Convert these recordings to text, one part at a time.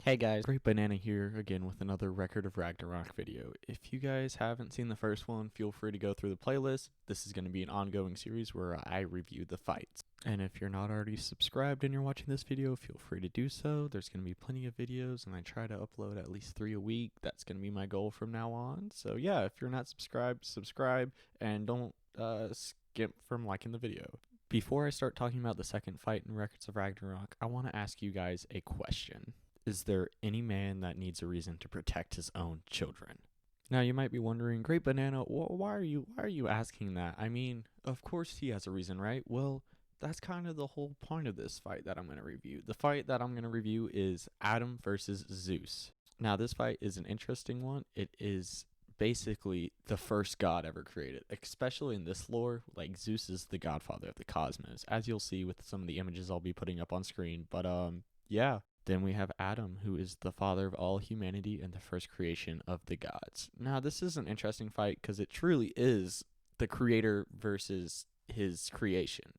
Hey guys, Great Banana here again with another Record of Ragnarok video. If you guys haven't seen the first one, feel free to go through the playlist. This is going to be an ongoing series where I review the fights. And if you're not already subscribed and you're watching this video, feel free to do so. There's going to be plenty of videos and I try to upload at least 3 a week. That's going to be my goal from now on. So yeah, if you're not subscribed, subscribe and don't skip from liking the video. Before I start talking about the second fight in Records of Ragnarok, I want to ask you guys a question. Is there any man that needs a reason to protect his own children? Now you might be wondering, Great Banana, why are you asking that? I mean, of course he has a reason, right? Well, that's kind of the whole point of this fight that I'm going to review. The fight that I'm going to review is Adam versus Zeus. Now this fight is an interesting one. It is basically the first god ever created, especially in this lore. Like, Zeus is the godfather of the cosmos, as you'll see with some of the images I'll be putting up on screen. But yeah. Then we have Adam, who is the father of all humanity and the first creation of the gods. Now, this is an interesting fight because it truly is the creator versus his creation.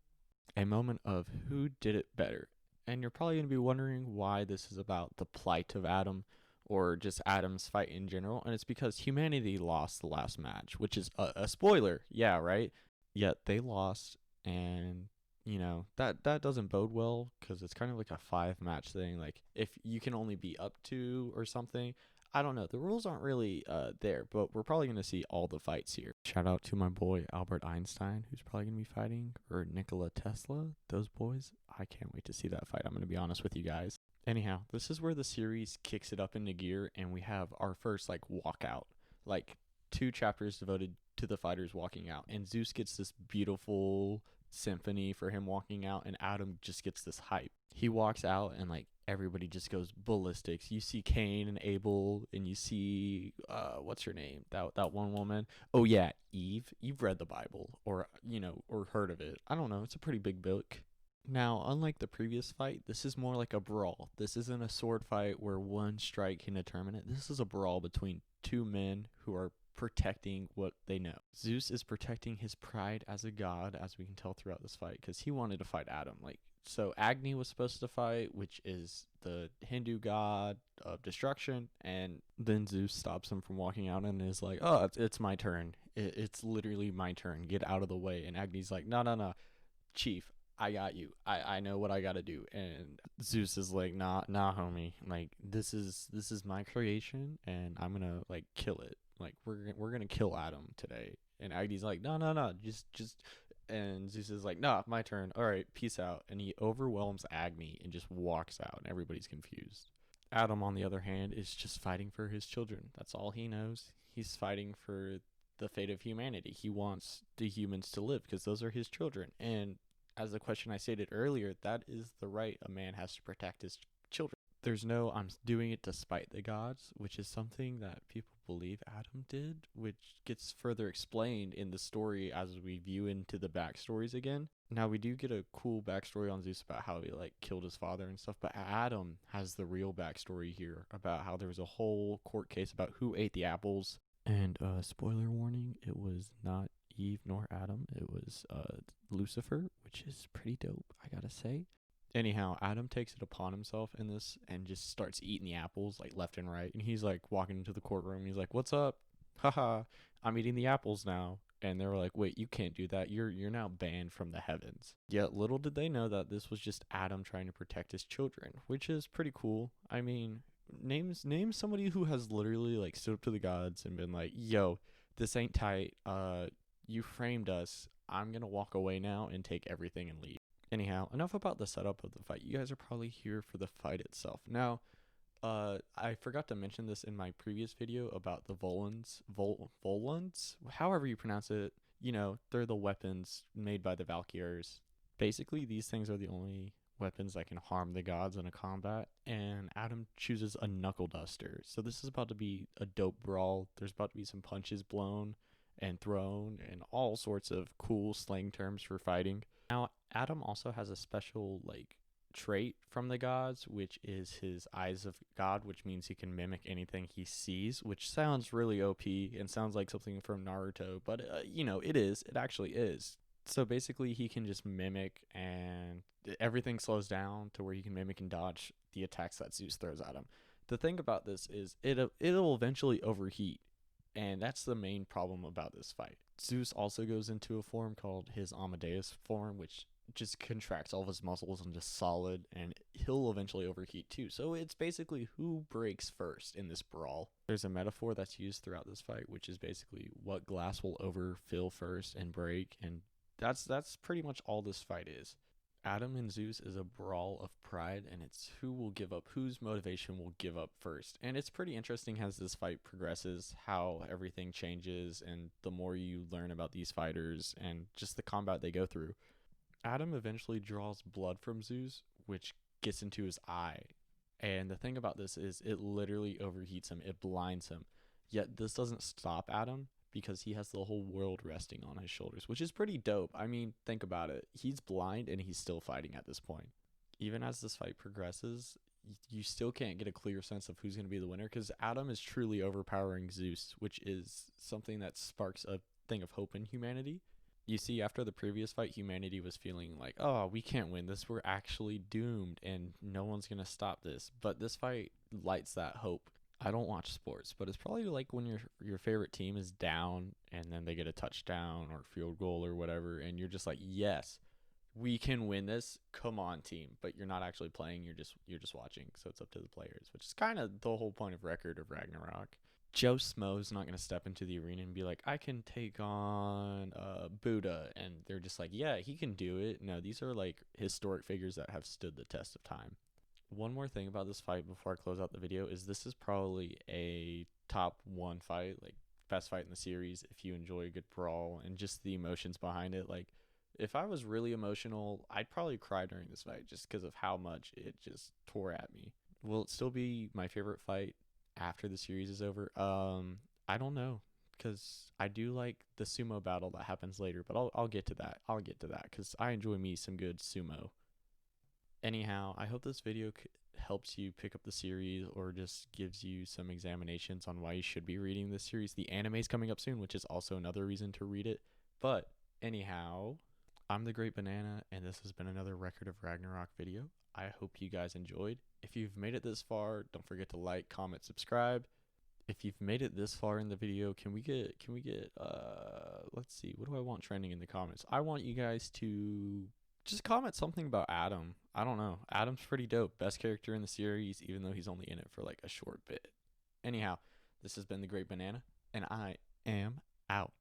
A moment of who did it better. And you're probably going to be wondering why this is about the plight of Adam or just Adam's fight in general. And it's because humanity lost the last match, which is a spoiler. Yeah, right? Yet they lost, and you know, that doesn't bode well because it's kind of like a 5-match thing. Like, if you can only be up to or something, I don't know. The rules aren't really there, but we're probably going to see all the fights here. Shout out to my boy Albert Einstein, who's probably going to be fighting, or Nikola Tesla. Those boys, I can't wait to see that fight. I'm going to be honest with you guys. Anyhow, this is where the series kicks it up into gear, and we have our first, like, walkout. Like, 2 chapters devoted to the fighters walking out, and Zeus gets this beautiful symphony for him walking out, and Adam just gets this hype. He walks out and like everybody just goes ballistics. You see Cain and Abel, and you see what's her name, that one woman. Oh yeah, Eve. You've read the Bible, or or heard of it. I don't know, it's a pretty big book. Now, unlike the previous fight, this is more like a brawl. This isn't a sword fight where one strike can determine it. This is a brawl between 2 men who are protecting what they know. Zeus is protecting his pride as a god, as we can tell throughout this fight, because he wanted to fight Adam. So Agni was supposed to fight, which is the Hindu god of destruction, and then Zeus stops him from walking out and is like, oh, it's my turn. It's literally my turn. Get out of the way. And Agni's like, no, chief, I got you. I know what I gotta do. And Zeus is like, nah, homie. Like, this is my creation, and I'm gonna like kill it. Like, we're gonna kill Adam today. And Agni's like, no, just. And Zeus is like, nah, my turn. All right, peace out. And he overwhelms Agni and just walks out, and everybody's confused. Adam, on the other hand, is just fighting for his children. That's all he knows. He's fighting for the fate of humanity. He wants the humans to live because those are his children. And as the question I stated earlier, that is the right a man has to protect his children. There's no, I'm doing it to spite the gods, which is something that people believe Adam did, which gets further explained in the story as we view into the backstories again. Now, we do get a cool backstory on Zeus about how he like killed his father and stuff, but Adam has the real backstory here about how there was a whole court case about who ate the apples. And spoiler warning, it was not Eve nor Adam. It was Lucifer, which is pretty dope, I gotta say. Anyhow, Adam takes it upon himself in this and just starts eating the apples like left and right. And he's like walking into the courtroom and he's like, what's up? Haha, I'm eating the apples now. And they were like, wait, you can't do that. You're now banned from the heavens. Yet little did they know that this was just Adam trying to protect his children, which is pretty cool. I mean, name somebody who has literally like stood up to the gods and been like, yo, this ain't tight. You framed us. I'm gonna walk away now and take everything and leave. Anyhow, enough about the setup of the fight. You guys are probably here for the fight itself. Now, I forgot to mention this in my previous video about the Volans, however you pronounce it. You know, they're the weapons made by the Valkyrs. Basically, these things are the only weapons that can harm the gods in a combat, and Adam chooses a knuckle duster. So this is about to be a dope brawl. There's about to be some punches blown and thrown and all sorts of cool slang terms for fighting. Now, Adam also has a special like trait from the gods, which is his eyes of God, which means he can mimic anything he sees, which sounds really OP and sounds like something from Naruto, but it actually is. So basically he can just mimic, and everything slows down to where he can mimic and dodge the attacks that Zeus throws at him. The thing about this is it'll eventually overheat, and that's the main problem about this fight. Zeus also goes into a form called his Amadeus form, which just contracts all of his muscles into solid, and he'll eventually overheat too. So it's basically who breaks first in this brawl. There's a metaphor that's used throughout this fight, which is basically what glass will overfill first and break, and that's pretty much all this fight is. Adam and Zeus is a brawl of pride, and it's who will give up, whose motivation will give up first. And it's pretty interesting as this fight progresses, how everything changes, and the more you learn about these fighters and just the combat they go through. Adam eventually draws blood from Zeus, which gets into his eye. And the thing about this is it literally overheats him, it blinds him. Yet this doesn't stop Adam because he has the whole world resting on his shoulders, which is pretty dope. I mean, think about it. He's blind and he's still fighting at this point. Even as this fight progresses, you still can't get a clear sense of who's going to be the winner because Adam is truly overpowering Zeus, which is something that sparks a thing of hope in humanity. You see, after the previous fight, humanity was feeling like, oh, we can't win this. We're actually doomed and no one's going to stop this. But this fight lights that hope. I don't watch sports, but it's probably like when your favorite team is down and then they get a touchdown or field goal or whatever, and you're just like, yes, we can win this. Come on, team. But you're not actually playing. You're just watching. So it's up to the players, which is kind of the whole point of Record of Ragnarok. Joe Smo's not going to step into the arena and be like, I can take on Buddha. And they're just like, yeah, he can do it. No, these are like historic figures that have stood the test of time. One more thing about this fight before I close out the video is this is probably a top 1 fight, like best fight in the series if you enjoy a good brawl and just the emotions behind it. Like, if I was really emotional, I'd probably cry during this fight just because of how much it just tore at me. Will it still be my favorite fight after the series is over? I don't know, because I do like the sumo battle that happens later, but I'll get to that. I'll get to that because I enjoy me some good sumo. Anyhow, I hope this video helps you pick up the series or just gives you some examinations on why you should be reading this series. The anime is coming up soon, which is also another reason to read it. But anyhow, I'm the Great Banana, and this has been another Record of Ragnarok video. I hope you guys enjoyed. If you've made it this far, don't forget to like, comment, subscribe. If you've made it this far in the video, can we get let's see, what do I want trending in the comments? I want you guys to just comment something about Adam. I don't know. Adam's pretty dope. Best character in the series, even though he's only in it for like a short bit. Anyhow, this has been the Great Banana, and I am out.